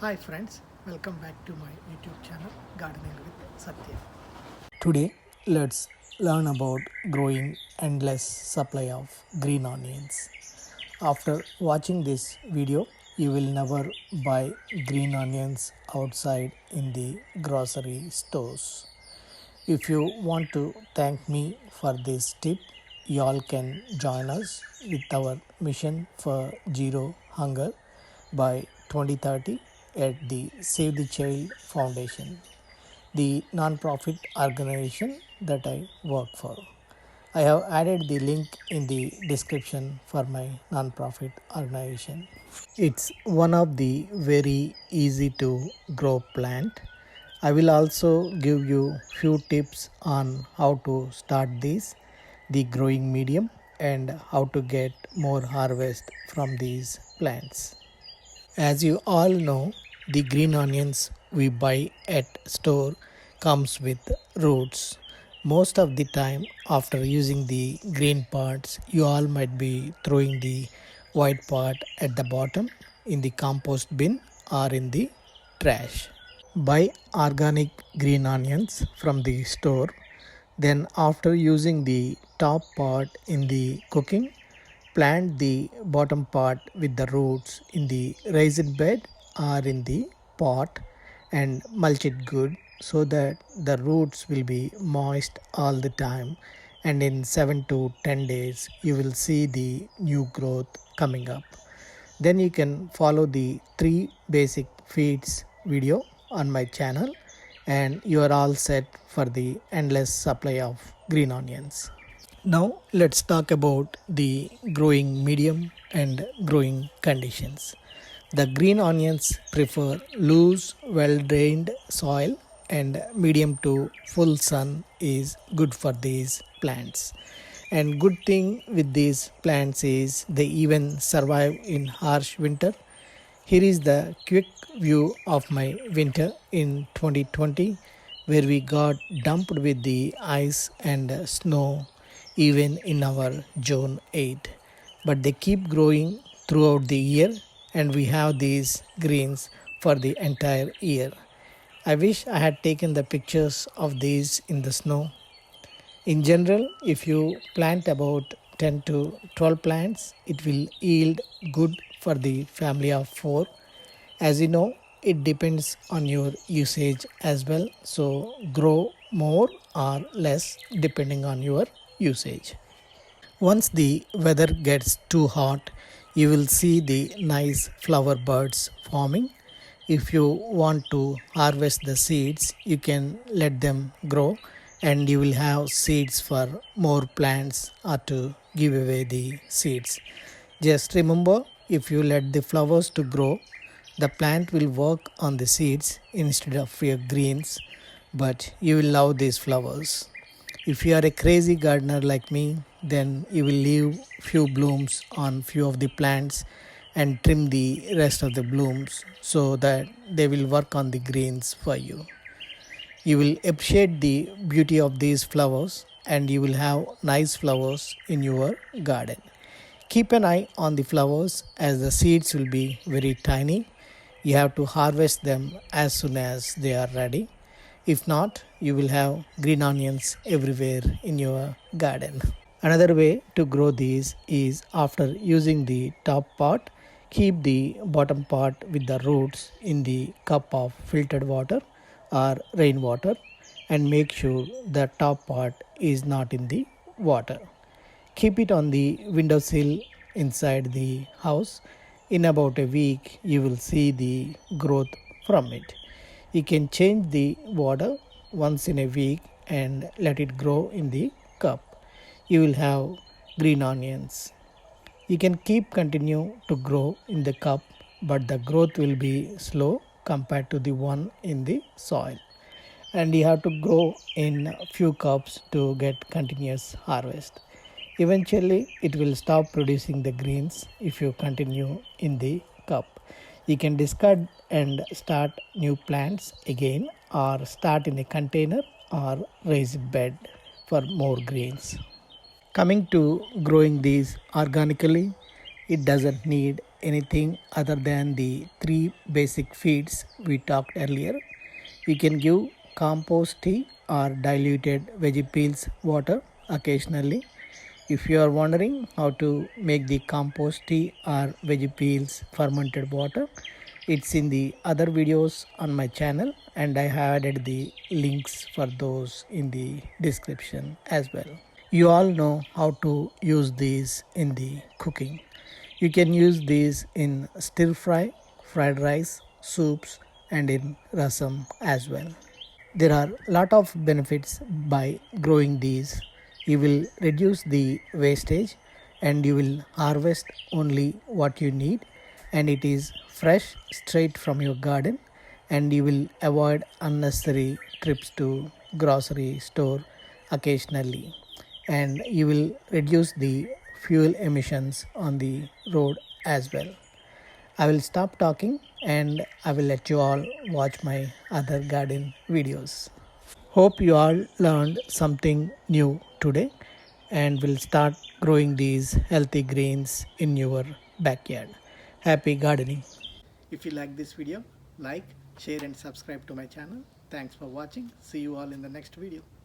Hi friends, welcome back to my YouTube channel Gardening with Satya. Today, let's learn about growing endless supply of green onions. After watching this video, you will never buy green onions outside in the grocery stores. If you want to thank me for this tip, y'all can join us with our mission for zero hunger by 2030 at the Save the Child Foundation, the non-profit organization that I work for. I have added the link in the description for my non-profit organization. It's one of the very easy to grow plant. I will also give you few tips on how to start this, the growing medium, and how to get more harvest from these plants. As you all know, the green onions we buy at store comes with roots. Most of the time after using the green parts, you all might be throwing the white part at the bottom in the compost bin or in the trash. Buy organic green onions from the store. Then after using the top part in the cooking, plant the bottom part with the roots in the raised bed or in the pot and mulch it good so that the roots will be moist all the time, and in 7 to 10 days you will see the new growth coming up. Then you can follow the 3 basic feeds video on my channel and you are all set for the endless supply of green onions. Now let's talk about the growing medium and growing conditions. The green onions prefer loose, well-drained soil, and medium to full sun is good for these plants. And good thing with these plants is they even survive in harsh winter. Here is the quick view of my winter in 2020, where we got dumped with the ice and snow even in our June 8. But they keep growing throughout the year, and we have these greens for the entire year. I wish I had taken the pictures of these in the snow. In general, if you plant about 10 to 12 plants, it will yield good for the family of 4. As you know, it depends on your usage as well. So grow more or less depending on your usage. Once the weather gets too hot, you will see the nice flower buds forming. If you want to harvest the seeds, you can let them grow and you will have seeds for more plants or to give away the seeds. Just remember, if you let the flowers to grow, the plant will work on the seeds instead of your greens, but you will love these flowers. If you are a crazy gardener like me, then you will leave few blooms on few of the plants and trim the rest of the blooms so that they will work on the greens for you. You will appreciate the beauty of these flowers and you will have nice flowers in your garden. Keep an eye on the flowers as the seeds will be very tiny. You have to harvest them as soon as they are ready. If not, you will have green onions everywhere in your garden. Another way to grow these is after using the top part, keep the bottom part with the roots in the cup of filtered water or rainwater and make sure the top part is not in the water. Keep it on the windowsill inside the house. In about a week, you will see the growth from it. You can change the water once in a week and let it grow in the cup. You will have green onions. You can keep continue to grow in the cup, but the growth will be slow compared to the one in the soil. And you have to grow in few cups to get continuous harvest. Eventually, it will stop producing the greens if you continue in the cup. You can discard and start new plants again, or start in a container or raised bed for more greens. Coming to growing these organically, it doesn't need anything other than the three basic feeds we talked earlier. You can give compost tea or diluted veggie peels water occasionally. If you are wondering how to make the compost tea or veggie peels fermented water, it's in the other videos on my channel, and I have added the links for those in the description as well. You all know how to use these in the cooking. You can use these in stir fry, fried rice, soups, and in rasam as well. There are a lot of benefits by growing these. You will reduce the wastage and you will harvest only what you need, and it is fresh straight from your garden, and you will avoid unnecessary trips to grocery store occasionally, and you will reduce the fuel emissions on the road as well. I will stop talking and I will let you all watch my other garden videos. Hope you all learned something new today and will start growing these healthy greens in your backyard. Happy gardening. If you like this video, like, share and subscribe to my channel. Thanks for watching. See you all in the next video.